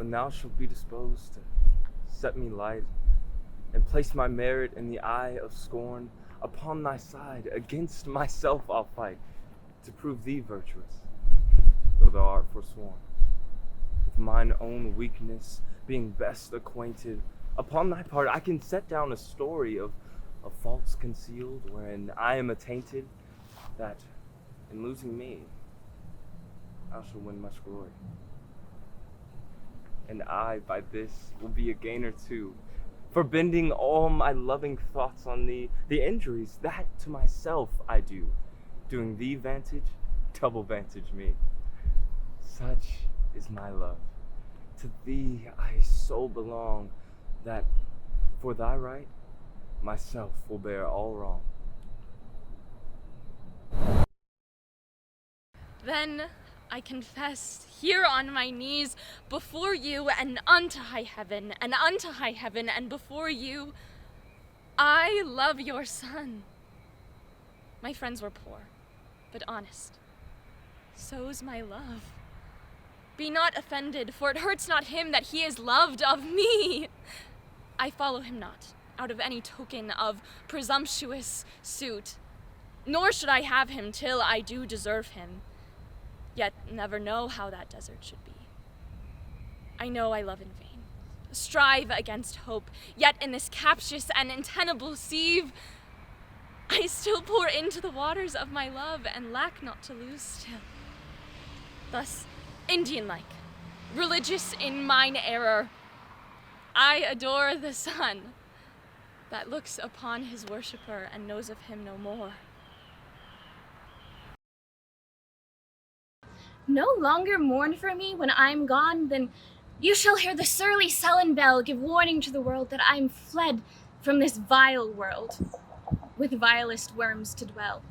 when thou shalt be disposed to set me light, and place my merit in the eye of scorn, upon thy side against myself I'll fight, to prove thee virtuous, though thou art forsworn. With mine own weakness being best acquainted, upon thy part I can set down a story of faults concealed, wherein I am attainted, that in losing me I shall win much glory. And I by this will be a gainer too, for bending all my loving thoughts on thee, the injuries that to myself I do, doing thee vantage, double vantage me. Such is my love. To thee I so belong, that for thy right, myself will bear all wrong. Then I confess here on my knees before you and unto high heaven, and before you, I love your son. My friends were poor, but honest. So's my love. Be not offended, for it hurts not him that he is loved of me. I follow him not, out of any token of presumptuous suit, nor should I have him till I do deserve him, yet never know how that desert should be. I know I love in vain, strive against hope, yet in this captious and untenable sieve, I still pour into the waters of my love, and lack not to lose still. Thus, Indian-like, religious in mine error, I adore the sun that looks upon his worshipper and knows of him no more. No longer mourn for me when I'm gone, then you shall hear the surly sullen bell give warning to the world that I'm fled from this vile world, with vilest worms to dwell.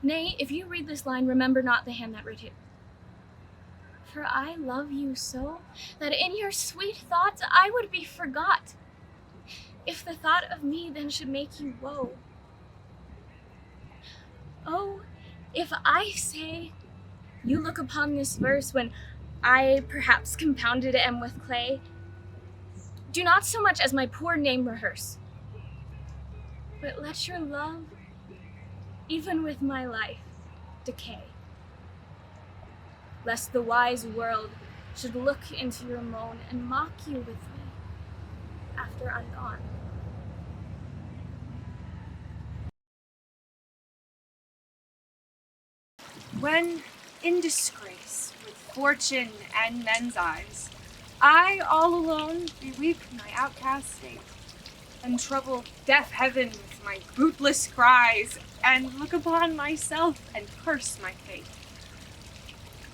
Nay, if you read this line, remember not the hand that wrote it. For I love you so, that in your sweet thoughts I would be forgot, if the thought of me then should make you woe. Oh, if I say, you look upon this verse when I perhaps compounded am with clay, do not so much as my poor name rehearse, but let your love, even with my life, decay, lest the wise world should look into your moan and mock you with me after I'm gone. When in disgrace with fortune and men's eyes, I all alone beweep my outcast state, and trouble deaf heaven with my bootless cries, and look upon myself and curse my fate,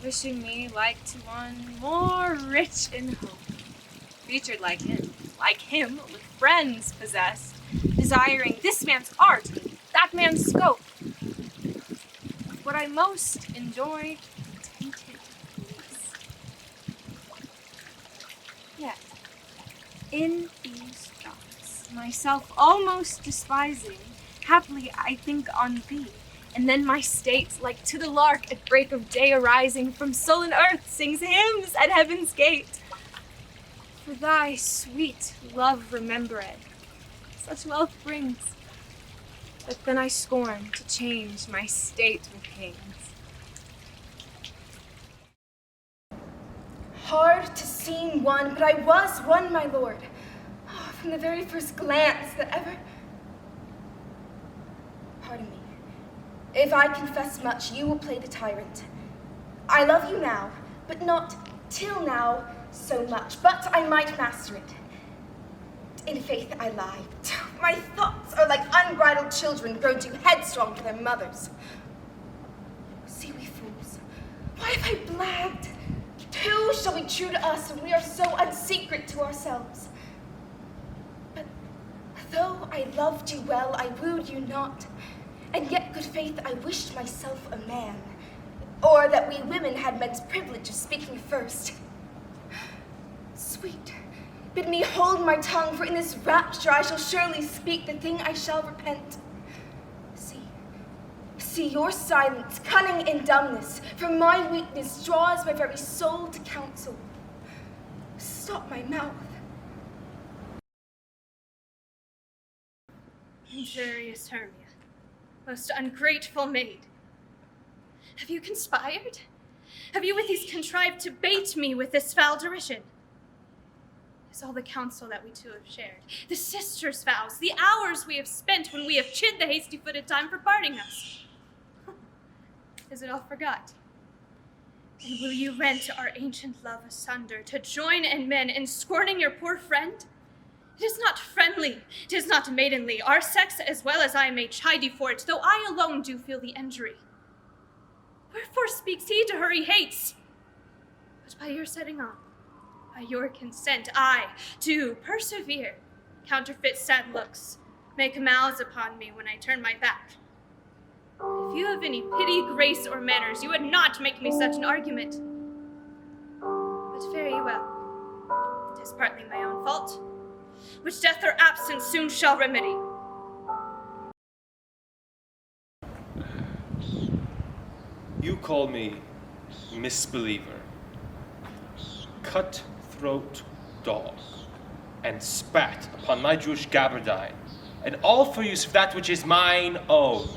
wishing me like to one more rich in hope, featured like him, with friends possessed, desiring this man's art, that man's scope. What I most enjoy, tainted bliss. Yet, in these thoughts, myself almost despising, haply I think on thee, and then my state, like to the lark at break of day arising from sullen earth, sings hymns at heaven's gate. For thy sweet love remembered, such wealth brings, but then I scorn to change my state with kings. Hard to seem one, but I was one, my lord. Oh, from the very first glance that ever... Pardon me. If I confess much, you will play the tyrant. I love you now, but not till now so much, but I might master it. In faith, I lie. My thoughts are like unbridled children grown too headstrong for their mothers. See we fools, why have I blabbed? Who shall be true to us when we are so unsecret to ourselves? But though I loved you well, I wooed you not, and yet, good faith, I wished myself a man, or that we women had men's privilege of speaking first. Sweet, bid me hold my tongue, for in this rapture I shall surely speak the thing I shall repent. See your silence, cunning in dumbness, from my weakness draws my very soul to counsel. stop my mouth. Injurious Hermia, most ungrateful maid. Have you conspired? Have you with these contrived to bait me with this foul derision? Is all the counsel that we two have shared, the sisters' vows, the hours we have spent when we have chid the hasty-footed time for parting us? Is it all forgot? And will you rent our ancient love asunder to join in men in scorning your poor friend? It is not friendly, 'tis not maidenly. Our sex as well as I may chide you for it, though I alone do feel the injury. Wherefore speaks he to her he hates? But by your setting on, by your consent, I, too, persevere, counterfeit sad looks, make mouths upon me when I turn my back. If you have any pity, grace, or manners, you would not make me such an argument. But fare ye well. 'Tis partly my own fault, which death or absence soon shall remedy. You call me misbeliever, cutthroat dog, and spat upon my Jewish gabardine, and all for use of that which is mine own.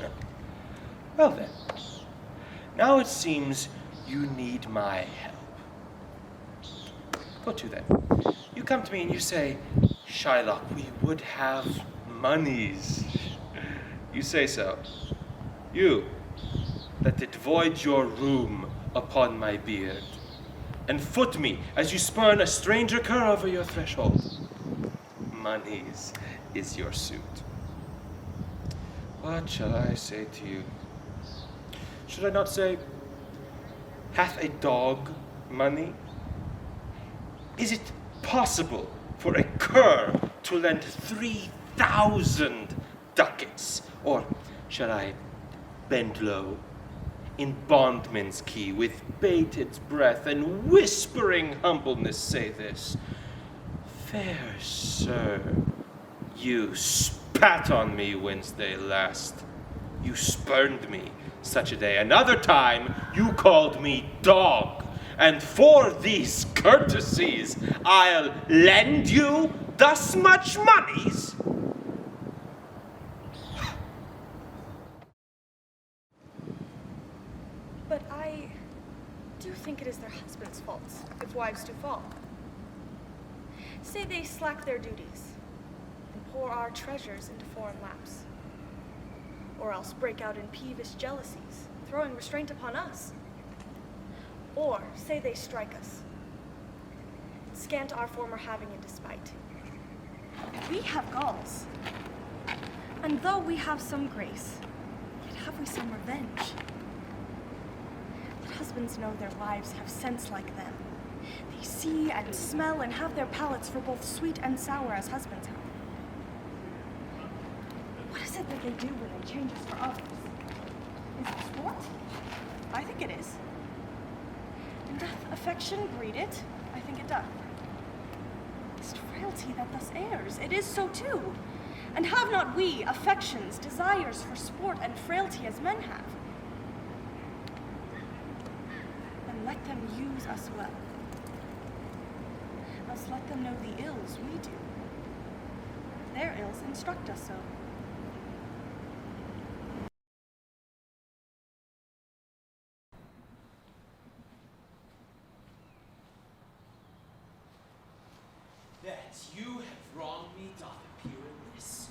Well then, now it seems you need my help. Go to then. You come to me and you say, Shylock, we would have monies. You say so. You, that did void your room upon my beard, and foot me as you spurn a stranger cur over your threshold. Monies is your suit. What shall I say to you? Should I not say, hath a dog money? Is it possible for a cur to lend 3,000 ducats? Or shall I bend low in bondman's key with bated breath and whispering humbleness say this? Fair sir, you spat on me Wednesday last. You spurned me such a day. Another time you called me dog. And for these courtesies I'll lend you thus much monies? But I do think it is their husbands' faults if wives do fall. Say they slack their duties and pour our treasures into foreign laps. Or else break out in peevish jealousies, throwing restraint upon us. Or say they strike us, scant our former having in despite. We have galls, and though we have some grace, yet have we some revenge. But husbands know their wives have sense like them. They see and smell and have their palates for both sweet and sour as husbands have. What is it that they do when they change us for others? Is it sport? I think it is. And doth affection breed it? I think it doth. Is it frailty that thus errs? It is so too. And have not we affections, desires for sport and frailty as men have? Then let them use us well. Else let them know the ills we do. Their ills instruct us so. That you have wronged me doth appear in this.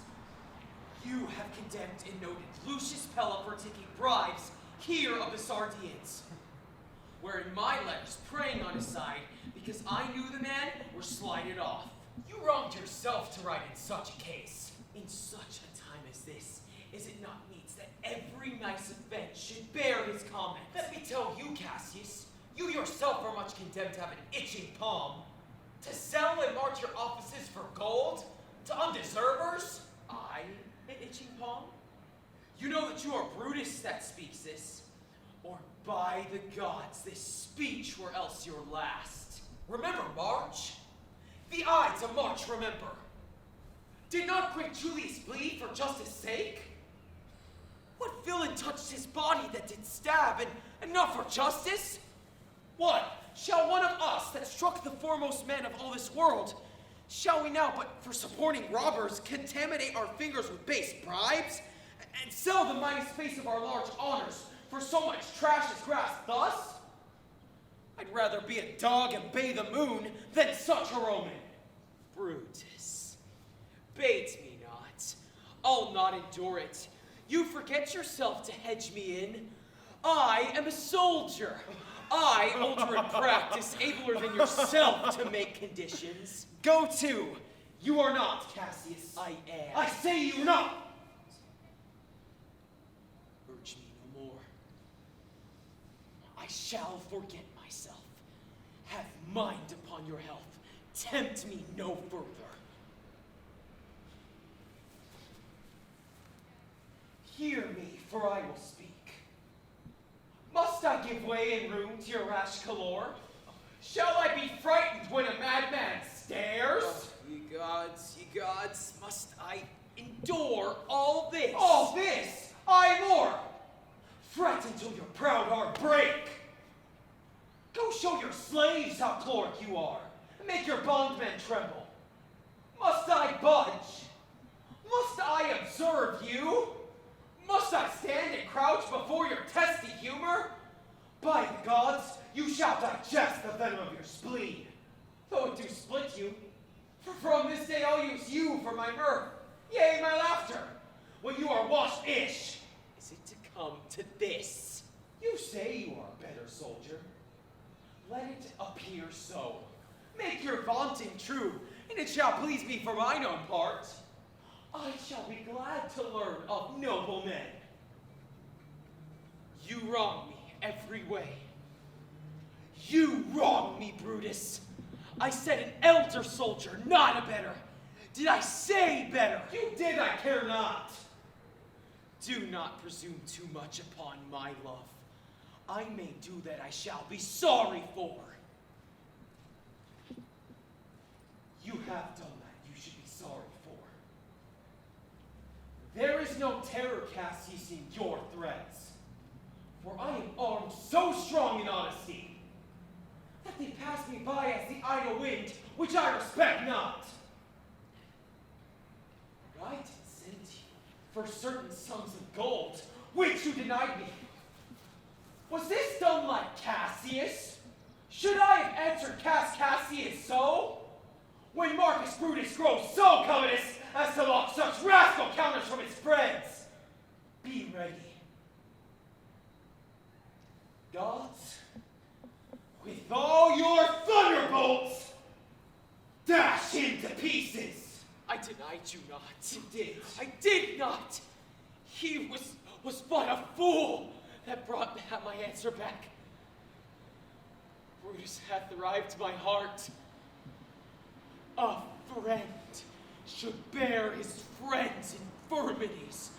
You have condemned and noted Lucius Pella for taking bribes here of the Sardians, wherein my letters praying on his side because I knew the man were slided off. You wronged yourself to write in such a case. In such a time as this, is it not meet that every nice event should bear his comment? Let me tell you, Cassius, you yourself are much condemned to have an itching palm. To sell and march your offices for gold? To undeservers? I, an itching palm? You know that you are Brutus that speaks this. Or by the gods, this speech were else your last. Remember March? The Ides of March, remember. Did not great Julius bleed for justice' sake? What villain touched his body that did stab, and not for justice? What? shall one of us that struck the foremost man of all this world, shall we now, but for supporting robbers, contaminate our fingers with base bribes, and sell the mighty space of our large honors for so much trash as grass thus? I'd rather be a dog and bay the moon than such a Roman. Brutus, bait me not. I'll not endure it. You forget yourself to hedge me in. I am a soldier. I, older in practice, abler than yourself to make conditions. Go to. You are not, Cassius. I am. I say you not. Urge me no more. I shall forget myself. Have mind upon your health. Tempt me no further. Hear me, for I will speak. Must I give way in room to your rash color? Shall I be frightened when a madman stares? Oh, ye gods, must I endure all this? All this? Aye, more! Fret until your proud heart break! Go show your slaves how chloric you are, and make your bondmen tremble. Must I budge? Must I observe you? Must I stand and crouch before your testy humor? By the gods, you shall digest the venom of your spleen, though it do split you. For from this day I'll use you for my mirth, yea, my laughter, when you are washed-ish. Is it to come to this? You say you are a better soldier. Let it appear so. Make your vaunting true, and it shall please me for mine own part. I shall be glad to learn of noble men. You wrong me every way. You wrong me, Brutus. I said an elder soldier, not a better. Did I say better? You did, I care not. Do not presume too much upon my love. I may do that I shall be sorry for. You have done that you should be sorry for. There is no terror, Cassius, in your threats, for I am armed so strong in honesty that they pass me by as the idle wind, which I respect not. But I did send you for certain sums of gold, which you denied me. Was this done like Cassius? Should I have answered Cassius so? When Marcus Brutus grows so covetous as to lock such rascal counters from his friends. Be ready. Gods, with all your thunderbolts, dash him to pieces. I denied you not. You did. I did not. He was but a fool that brought my answer back. Brutus hath arrived my heart. A friend should bear his friend's infirmities,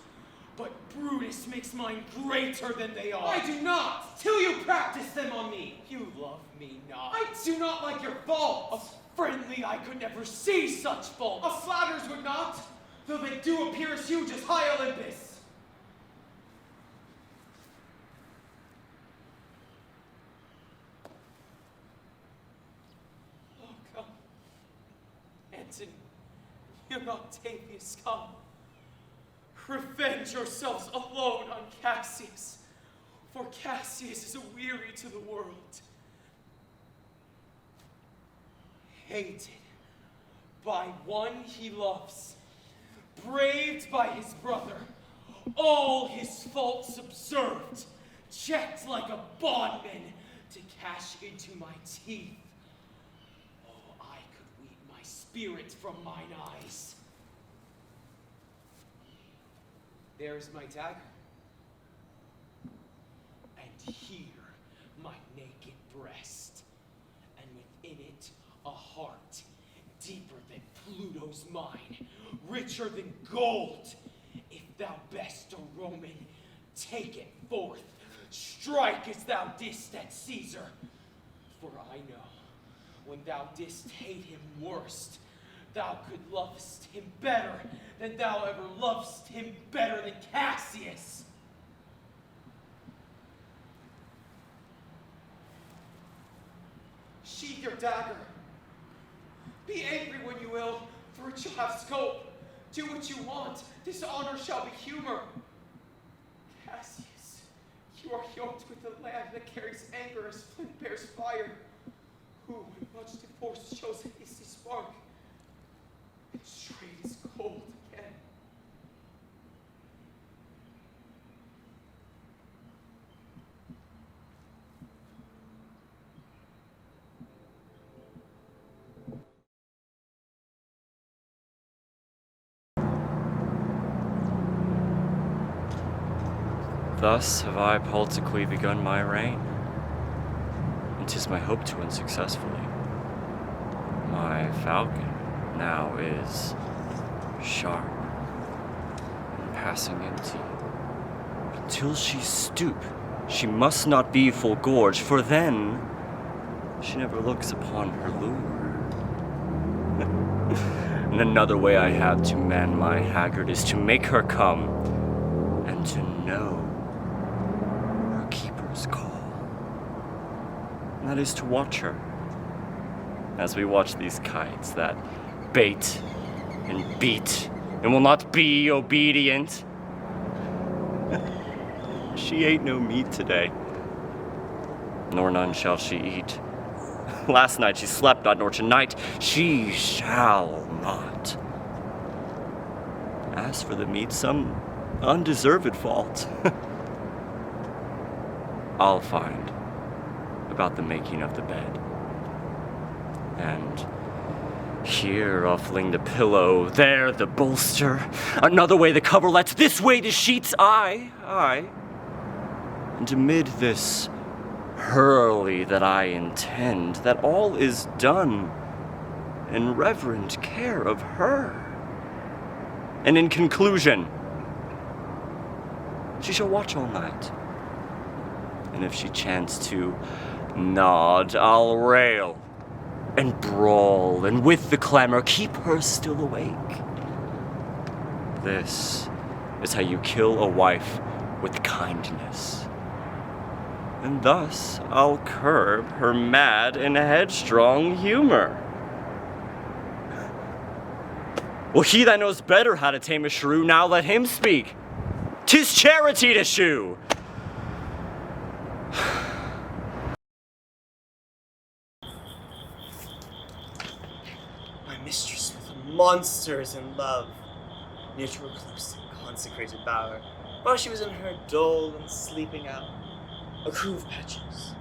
but Brutus makes mine greater than they are. I do not, till you practice them on me. You love me not. I do not like your faults. A friendly I could never see such faults. A flatterers would not, though they do appear as huge as high Olympus. Oh, come. Antony, young Octavius, come. Revenge yourselves alone on Cassius, for Cassius is a weary to the world. Hated by one he loves, braved by his brother, all his faults observed, checked like a bondman to cash into my teeth. Oh, I could weep my spirit from mine eyes. There's my dagger, and here my naked breast, and within it a heart deeper than Pluto's mine, richer than gold. If thou best a Roman, take it forth, strike as thou didst at Caesar. For I know, when thou didst hate him worst, thou could lovest him better than thou ever lovest him better than Cassius. sheathe your dagger. Be angry when you will, for it shall have scope. Do what you want. Dishonor shall be humor. Cassius, you are yoked with a land that carries anger as flint bears fire. Who, when much divorce, shows a hasty spark, and straight is cold again. Thus have I politically begun my reign, and 'tis my hope to win successfully. My falcon now is sharp and passing empty. But till she stoop, she must not be full gorged, for then she never looks upon her lure. And another way I have to man my haggard is to make her come and to know her keeper's call. And that is to watch her, as we watch these kites that bait and beat and will not be obedient. She ate no meat today, nor none shall she eat. Last night she slept not, nor tonight she shall not. As for the meat, some undeserved fault I'll find about the making of the bed. And here I'll fling the pillow, there the bolster, another way the coverlets, this way the sheets, aye. And amid this hurly that I intend, that all is done in reverent care of her. And in conclusion, she shall watch all night. And if she chance to nod, I'll rail and brawl, and with the clamor keep her still awake. This is how you kill a wife with kindness. And thus I'll curb her mad and headstrong humor. Well, he that knows better how to tame a shrew, now let him speak. 'Tis charity to shew. My mistress with monsters in love, near to her close and consecrated bower, while she was in her dole and sleeping hour. A crew of pages,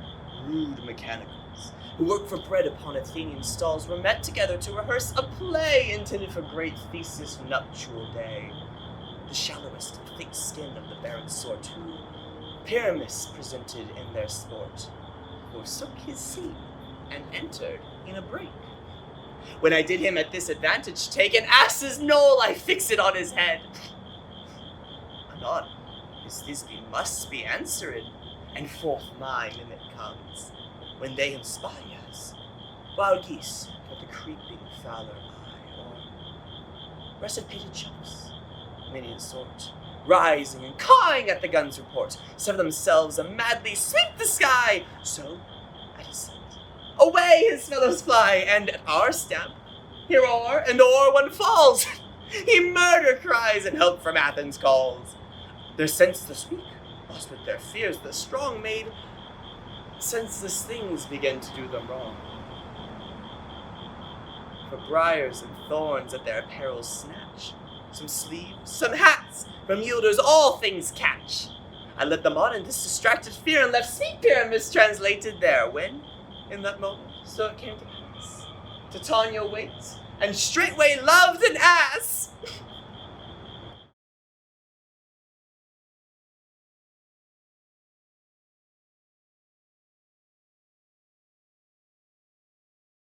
rude mechanicals, who work for bread upon Athenian stalls, were met together to rehearse a play intended for great Theseus' nuptial day. The shallowest and thick skin of the barren sort, who Pyramus presented in their sport, forsook his seat and entered in a break. When I did him at this advantage take, an ass's knoll I fix it on his head. Anon, his Thisbe must be answered, and forth my limit comes, when they him spy as wild geese with the creeping fowler eye, or russet-pated chumps, many a sort, rising and cawing at the gun's report, set themselves a madly sweep the sky. So, at his sight, away his fellows fly, and at our stamp, here o'er and o'er one falls. He murder cries, and help from Athens calls. Their senseless weak, lost with their fears, the strong made senseless things begin to do them wrong. For briars and thorns at their apparel snatch, some sleeves, some hats, from yielders all things catch. I led them on in this distracted fear, and left sweet Pyramus translated there, when, in that moment, so it came to pass, Titania waits, and straightway loved an ass.